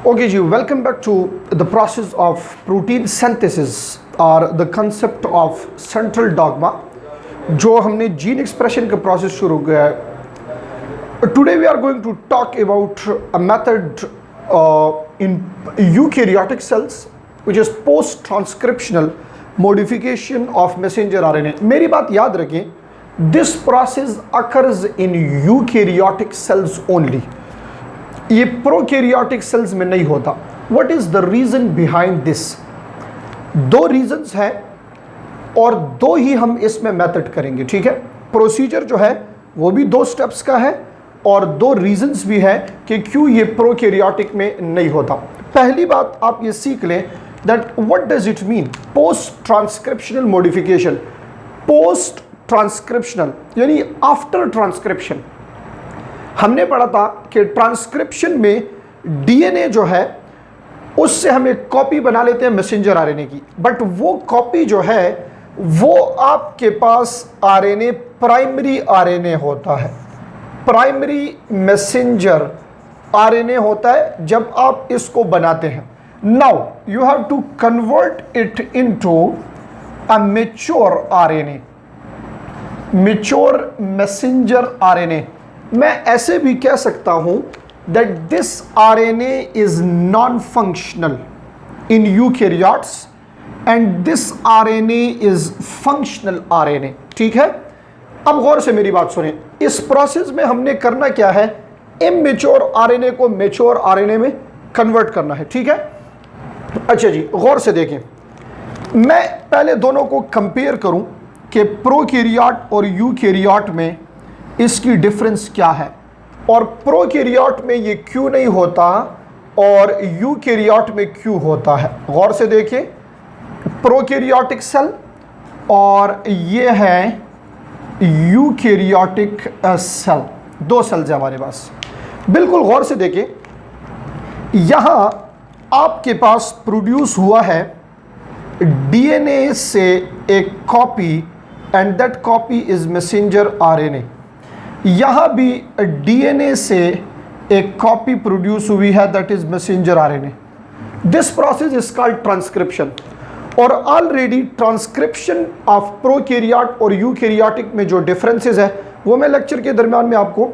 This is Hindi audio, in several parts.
Okay ji, welcome back to the process of protein synthesis or the concept of central dogma जो हमने जीन एक्सप्रेशन का प्रोसेस शुरू किया है. Today we are going to talk about a method in eukaryotic cells which is post transcriptional modification of messenger RNA. मेरी बात याद रखें, this process occurs in eukaryotic cells only. ये प्रोकैरियोटिक सेल्स में नहीं होता. What is the reason behind this? दो रीजंस हैं और दो ही हम इसमें मेथड करेंगे. ठीक है, प्रोसीजर जो है वो भी 2 स्टेप्स का है और 2 रीजंस भी है कि क्यों ये प्रोकैरियोटिक में नहीं होता. पहली बात आप ये सीख लें that what does it mean post transcriptional modification. Post transcriptional यानी आफ्टर ट्रांसक्रिप्शन. हमने पढ़ा था कि ट्रांसक्रिप्शन में डीएनए जो है उससे हम एक कॉपी बना लेते हैं मैसेंजर आरएनए की, बट वो कॉपी जो है वो आपके पास आरएनए प्राइमरी आरएनए होता है, प्राइमरी मैसेंजर आरएनए होता है जब आप इसको बनाते हैं. Now you have to convert it into a mature RNA, mature messenger RNA. मैं ऐसे भी कह सकता हूं that this RNA is non functional in eukaryotes and this RNA is functional RNA. ठीक है, अब गौर से मेरी बात सुनें. इस प्रोसेस में हमने करना क्या है, इमेच्योर आरएनए को मैच्योर आरएनए में कन्वर्ट करना है. ठीक है, अच्छा जी, गौर से देखें. मैं पहले दोनों को कंपेयर करूं कि प्रोकैरियोट और यूकैरियोट में इसकी डिफरेंस क्या है और प्रोकैरियोट में ये क्यों नहीं होता और यूकैरियोट में क्यों होता है. गौर से देखिए, प्रोकैरियोटिक सेल और ये है यूकैरियोटिक सेल. 2 सेल्स है हमारे पास. बिल्कुल गौर से देखिए, यहां आपके पास प्रोड्यूस हुआ है डीएनए से एक copy and that copy is messenger RNA. यहां भी डीएनए से एक कॉपी प्रोड्यूस हुई है that is messenger RNA. This process is called transcription. और ऑलरेडी ट्रांसक्रिप्शन ऑफ प्रोकैरियोट और यूकैरियोटिक में जो डिफरेंसेस है वो मैं लेक्चर के दरमियान में आपको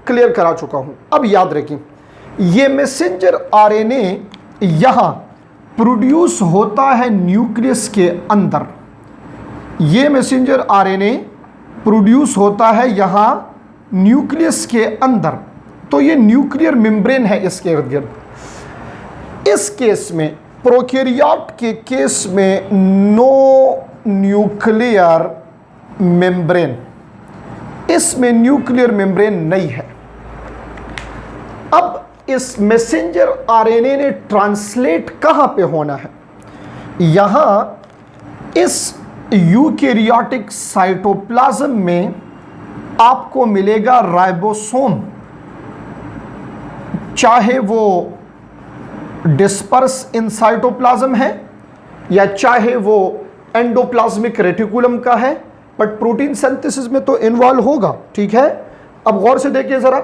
क्लियर करा चुका हूं. अब याद रखें, ये मैसेंजर आरएनए यहां प्रोड्यूस होता है न्यूक्लियस के अंदर. ये मैसेंजर आरएनए प्रोड्यूस होता है यहां न्यूक्लियस के अंदर. तो ये न्यूक्लियर मेम्ब्रेन है इसके इर्द गिर्द. इस केस में प्रोकैरियोट के केस में नो न्यूक्लियर मेम्ब्रेन, इसमें न्यूक्लियर मेम्ब्रेन नहीं है. अब इस मैसेंजर आरएनए ने ट्रांसलेट कहां पे होना है, यहां इस यूकैरियोटिक साइटोप्लाज्म में आपको मिलेगा राइबोसोम. चाहे वो डिस्पर्स इन साइटोप्लाज्म है या चाहे वो एंडोप्लाज्मिक रेटिकुलम का है, बट प्रोटीन सिंथेसिस में तो इन्वॉल्व होगा. ठीक है, अब गौर से देखिए जरा,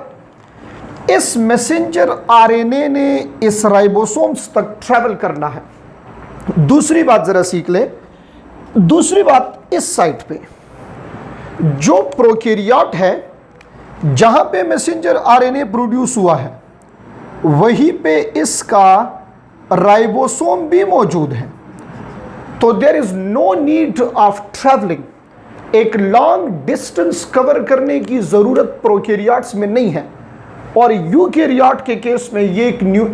इस मैसेंजर आरएनए ने इस राइबोसोम्स तक ट्रैवल करना है. दूसरी बात जरा सीख ले. दूसरी बात, इस साइट पे जो प्रोकैरियोट है जहां पे मैसेंजर आरएनए प्रोड्यूस हुआ है वहीं पे इसका राइबोसोम भी मौजूद है. तो there is no need of travelling. एक लॉन्ग डिस्टेंस कवर करने की जरूरत प्रोकैरियोट्स में नहीं है. और यूकैरियोट के केस में ये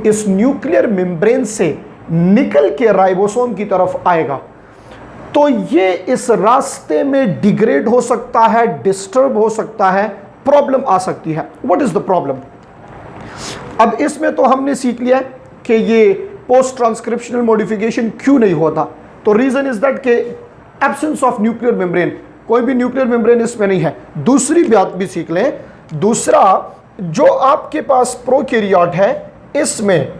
इस न्यूक्लियर मेम्ब्रेन से निकल के राइबोसोम की तरफ आएगा. तो ये इस रास्ते में डिग्रेड हो सकता है, डिस्टर्ब हो सकता है, प्रॉब्लम आ सकती है. What is the problem? अब इसमें तो हमने सीख लिया है कि ये पोस्ट ट्रांसक्रिप्शनल मॉडिफिकेशन क्यों नहीं होता. तो रीजन इज दैट के एब्सेंस ऑफ न्यूक्लियर मेम्ब्रेन. कोई भी न्यूक्लियर मेम्ब्रेन इसमें नहीं है. दूसरी बात भी सीख लें. दूसरा, जो आपके पास प्रोकैरियोट है इसमें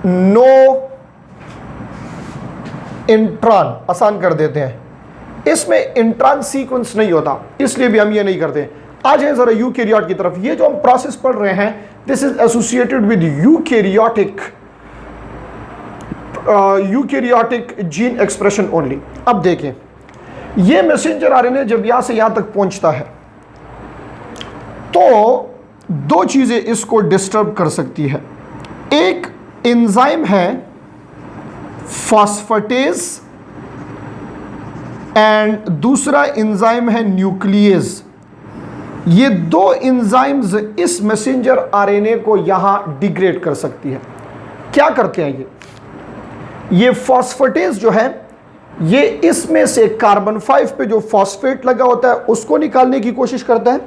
नो इंट्रॉन, आसान कर देते हैं, इसमें इंट्रॉन सीक्वेंस नहीं होता, इसलिए भी हम ये नहीं करते. आ जाए जरा यूकैरियोट की तरफ. ये जो हम प्रोसेस पढ़ रहे हैं this is associated with eukaryotic eukaryotic gene expression only. अब देखें, ये मैसेंजर आरएनए जब यहां से यहां तक पहुंचता है तो दो चीजें इसको डिस्टर्ब कर सकती है। एक एंजाइम है फॉस्फेटेज एंड दूसरा एंजाइम है न्यूक्लियस। ये दो एंजाइम्स इस मैसेंजर आरएनए को यहां डिग्रेड कर सकती है। क्या करते हैं ये फॉस्फेटेज जो है ये इसमें से कार्बन 5 पे जो फॉस्फेट लगा होता है उसको निकालने की कोशिश करता है,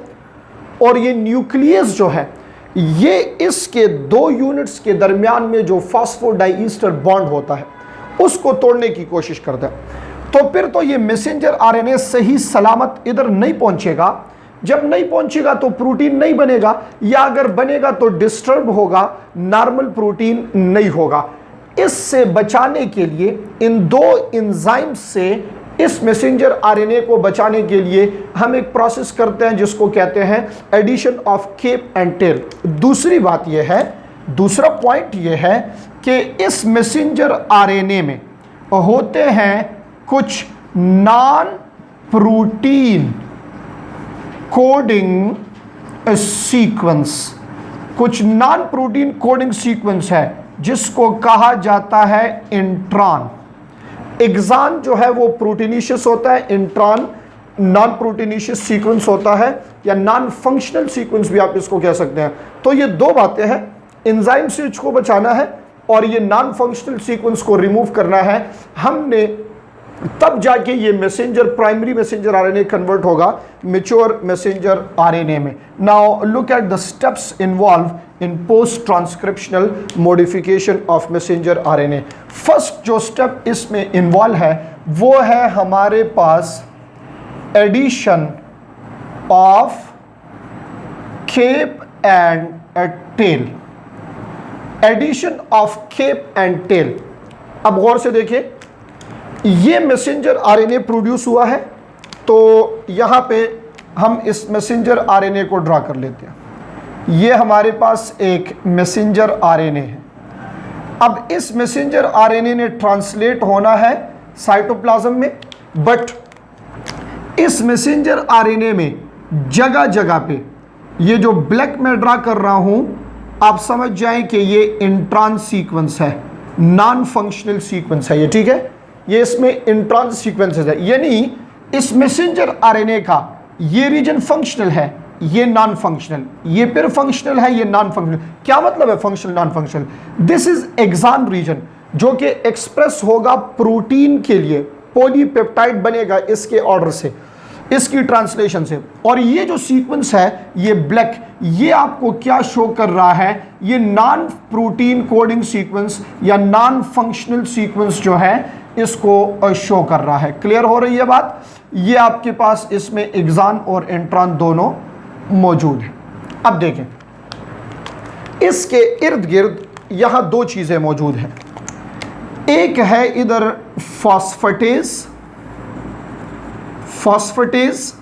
और ये न्यूक्लियस जो है ये इसके दो यूनिट्स के दरमियान में जो फॉस्फोडाइईस्टर बॉन्ड होता है उसको तोड़ने की कोशिश करता है। तो फिर तो ये मैसेंजर आरएनए सही सलामत इधर नहीं पहुंचेगा। जब नहीं पहुंचेगा तो प्रोटीन नहीं बनेगा, या अगर बनेगा तो डिस्टर्ब होगा, नॉर्मल प्रोटीन नहीं होगा। इससे बचाने के लिए, इन दो एंजाइम से इस मैसेंजर आरएनए को बचाने के लिए हम एक प्रोसेस करते हैं जिसको कहते हैं addition of cap and tail. दूसरी बात यह है, दूसरा पॉइंट यह है कि इस मैसेंजर आरएनए में होते हैं कुछ नॉन प्रोटीन कोडिंग सीक्वेंस, कुछ नॉन प्रोटीन कोडिंग सीक्वेंस है जिसको कहा जाता है इंट्रॉन। एक्सान जो है वो प्रोटीनिशियस होता है, इंट्रॉन नॉन प्रोटीनिशियस सीक्वेंस होता है, या नॉन फंक्शनल सीक्वेंस भी आप इसको कह सकते हैं। तो ये दो बातें हैं, एंजाइम से इसको बचाना है और ये नॉन फंक्शनल सीक्वेंस को रिमूव करना है हमने, तब जाके ये messenger primary messenger RNA convert होगा मैच्योर मैसेंजर आरएनए में। Now look at the steps involve in post transcriptional modification of messenger RNA. First जो स्टेप इसमें इन्वॉल्व है वो है हमारे पास addition of cap and tail. Addition of cap and tail. अब गौर से देखिए, ये मैसेंजर आरएनए प्रोड्यूस हुआ है, तो यहाँ पे हम इस मैसेंजर आरएनए को ड्रा कर लेते हैं। ये हमारे पास एक मैसेंजर आरएनए है। अब इस मैसेंजर आरएनए ने ट्रांसलेट होना है साइटोप्लाज्म में, बट इस मैसेंजर आरएनए में जगह जगह पे ये जो ब्लैक में ड्रा कर रहा हूं, आप समझ जाएं कि ये इंट्रॉन सीक्वेंस है, नॉन फंक्शनल सीक्वेंस है ये, ठीक है। ये इसमें इंट्रॉन सीक्वेंसेस है, यानी इस मैसेंजर आरएनए का ये रीजन फंक्शनल है, ये नॉन फंक्शनल, ये फिर फंक्शनल है, ये नॉन फंक्शनल। क्या मतलब है functional non functional? This is exon region जो कि एक्सप्रेस होगा प्रोटीन के लिए, पॉलीपेप्टाइड बनेगा इसके ऑर्डर से, इसकी ट्रांसलेशन से। और ये जो सीक्वेंस है ये ब्लैक, ये आपको क्या शो कर रहा है? ये नॉन प्रोटीन कोडिंग सीक्वेंस या नॉन फंक्शनल सीक्वेंस जो है इसको शो कर रहा है। क्लियर हो रही है बात? ये आपके पास इसमें एक्सान और इंट्रॉन दोनों मौजूद है। अब देखें, इसके इर्द गिर्द यहां दो चीजें मौजूद हैं। एक है इधर फॉस्फेटेज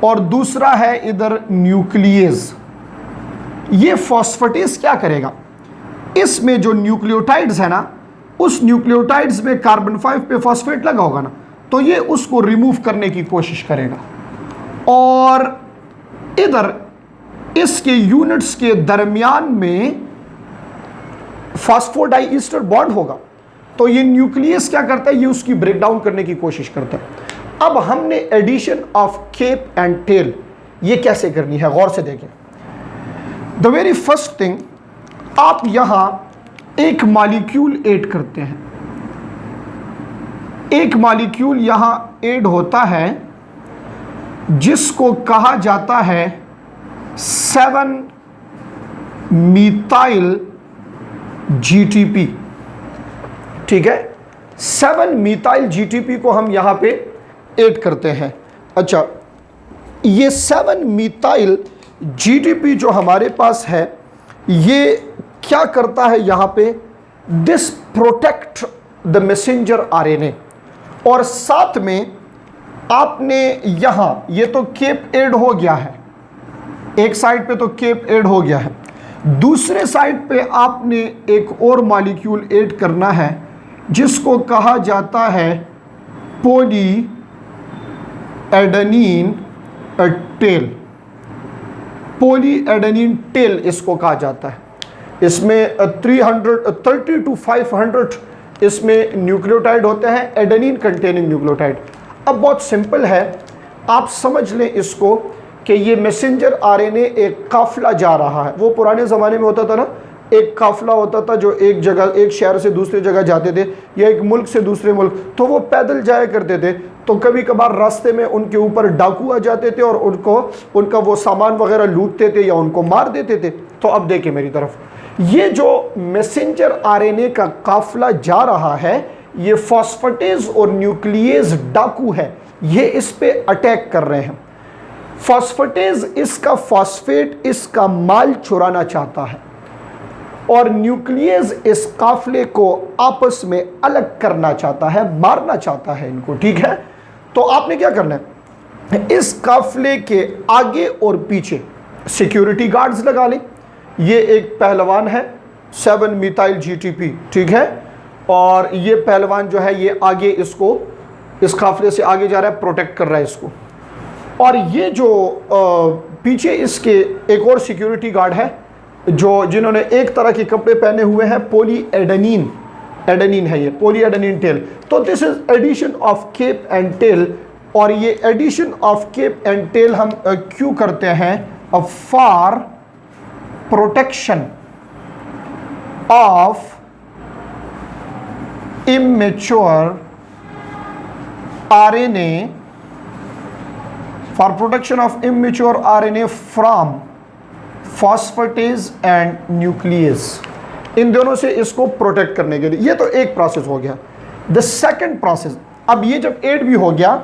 और दूसरा है इधर न्यूक्लियस। ये फॉस्फेटेज क्या करेगा? इसमें जो न्यूक्लियोटाइड्स है ना, उस न्यूक्लियोटाइड्स में कार्बन 5 पे फॉस्फेट लगा होगा ना, तो ये उसको रिमूव करने की कोशिश करेगा। और इधर इसके यूनिट्स के दरमियान में फॉस्फोडाइईस्टर बॉन्ड होगा, तो ये न्यूक्लियस क्या करता है? ये उसकी ब्रेकडाउन करने की कोशिश करता है। अब हमने addition of cap and tail ये कैसे करनी है, गौर से देखें। द वेरी फर्स्ट थिंग, आप यहां एक मॉलिक्यूल ऐड करते हैं। एक मॉलिक्यूल यहां ऐड होता है जिसको कहा जाता है 7-methyl GTP, ठीक है। 7-methyl GTP को हम यहां पे ऐड करते हैं। अच्छा, ये 7-methyl GTP जो हमारे पास है ये क्या करता है यहां पे? This protect the messenger RNA. और साथ में आपने यहां, ये तो केप ऐड हो गया है, एक साइड पे तो केप ऐड हो गया है, दूसरे साइड पे आपने एक और मॉलिक्यूल ऐड करना है जिसको कहा जाता है poly adenine tail. Poly adenine tail इसको कहा जाता है। इसमें 330 to 500 इसमें न्यूक्लियोटाइड होते हैं, एडेनिन कंटेनिंग न्यूक्लियोटाइड। अब बहुत सिंपल है, आप समझ लें इसको कि ये मैसेंजर आरएनए एक काफिला जा रहा है। वो पुराने ज़माने में होता था ना, एक काफिला होता था जो एक जगह, एक शहर से दूसरी जगह जाते थे या एक मुल्क से दूसरे मुल्क, तो वो पैदल जाया करते थे। तो कभी कभार रास्ते में उनके ऊपर डाकू आ जाते थे और उनका वो सामान वगैरह लूटते थे या उनको मार देते थे। तो अब देखिए मेरी तरफ, ये जो मैसेंजर आरएनए का काफिला जा रहा है, ये फॉस्फेटेज और न्यूक्लियेज डाकू है, ये इस पे अटैक कर रहे हैं। फॉस्फेटेज इसका फॉस्फेट, इसका माल चुराना चाहता है और न्यूक्लियस इस काफिले को आपस में अलग करना चाहता है, मारना चाहता है इनको, ठीक है। तो आपने क्या करना है, इस काफिले के आगे और पीछे सिक्योरिटी गार्ड्स लगा लें। ये एक पहलवान है 7 मिथाइल GTP, ठीक है, और ये पहलवान जो है ये आगे इसको, इस काफिले से आगे जा रहा है, प्रोटेक्ट कर रहा है इसको। और ये जो पीछे इसके एक और सिक्योरिटी गार्ड है जिन्होंने एक तरह के कपड़े पहने हुए हैं, पॉली एडेनिन है ये, पॉली एडेनिन टेल। तो this is addition of cap and tail, और ये addition of cap and tail हम क्यों करते हैं, for protection of immature RNA, for protection of immature RNA from phosphatase and nuclease, इन दोनों से इसको प्रोटेक्ट करने के लिए। ये तो एक प्रोसेस हो गया। द सेकंड प्रोसेस, अब ये जब 8 भी हो गया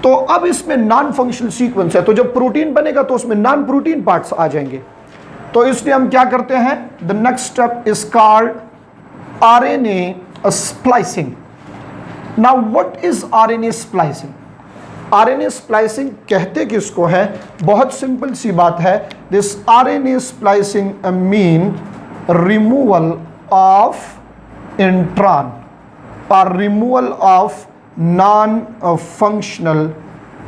तो अब इसमें नॉन फंक्शनल सीक्वेंस है, तो जब प्रोटीन बनेगा तो उसमें नॉन प्रोटीन पार्ट्स आ जाएंगे। तो इसलिए हम क्या करते हैं, the next step is called RNA splicing. Now what is RNA splicing? RNA splicing कहते किसको है, बहुत सिंपल सी बात है। This RNA splicing mean removal of intron और removal of non functional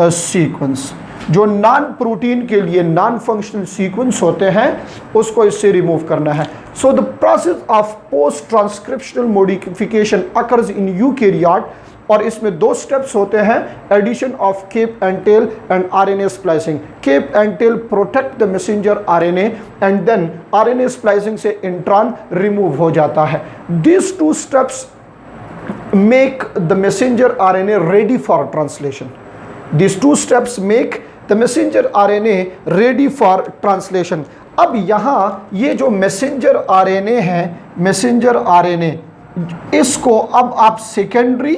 sequence. जो नॉन प्रोटीन के लिए नॉन फंक्शनल सीक्वेंस होते हैं उसको इससे रिमूव करना है। So the process of post transcriptional modification occurs in eukaryote, और इसमें 2 स्टेप्स होते हैं, addition of cap and tail and RNA splicing. Cap and tail protect the messenger RNA and then RNA splicing से इंट्रॉन रिमूव हो जाता है। This 2 steps make the messenger RNA ready for translation. These 2 steps make the messenger RNA ready for translation. अब यहाँ ये जो मैसेंजर आरएनए है, मैसेंजर आरएनए, इसको अब आप सेकेंडरी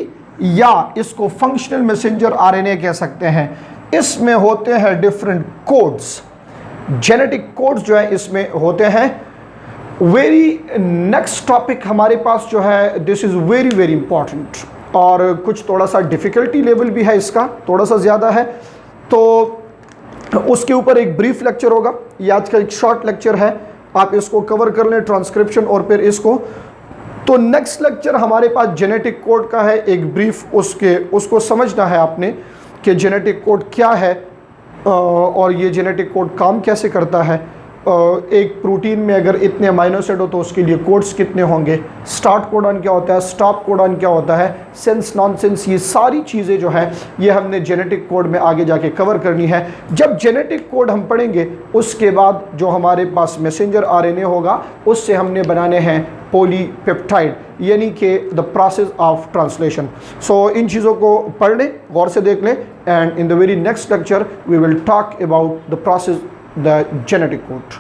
या इसको फंक्शनल मैसेंजर आरएनए कह सकते हैं। इसमें होते हैं डिफरेंट कोड्स, जेनेटिक कोड्स जो है इसमें होते हैं। वेरी नेक्स्ट टॉपिक हमारे पास जो है, this is very very important, और कुछ थोड़ा सा डिफ़िकल्टी लेवल भी है इसका, थोड़ा सा ज़्यादा है, तो उसके ऊपर एक ब्रीफ लेक्चर होगा। ये आज का एक शॉर्ट लेक्चर है, आप इसको कवर कर लें, ट्रांसक्रिप्शन और फिर इसको। तो नेक्स्ट लेक्चर हमारे पास जेनेटिक कोड का है, एक ब्रीफ उसको समझना है आपने कि जेनेटिक कोड क्या है और ये जेनेटिक कोड काम कैसे करता है। एक प्रोटीन में अगर इतने अमाइनो एसिड हो तो उसके लिए कोड्स कितने होंगे, स्टार्ट कोडॉन क्या होता है, स्टॉप कोडॉन क्या होता है, सेंस नॉनसेंस, ये सारी चीज़ें जो है ये हमने जेनेटिक कोड में आगे जाके कवर करनी है। जब जेनेटिक कोड हम पढ़ेंगे उसके बाद जो हमारे पास मैसेंजर आरएनए होगा उससे हमने बनाने हैं पॉलीपेप्टाइड, यानी कि the process of translation. So इन चीज़ों को पढ़ लें, गौर से देख लें, and in the very next lecture we will talk about the process, the genetic code.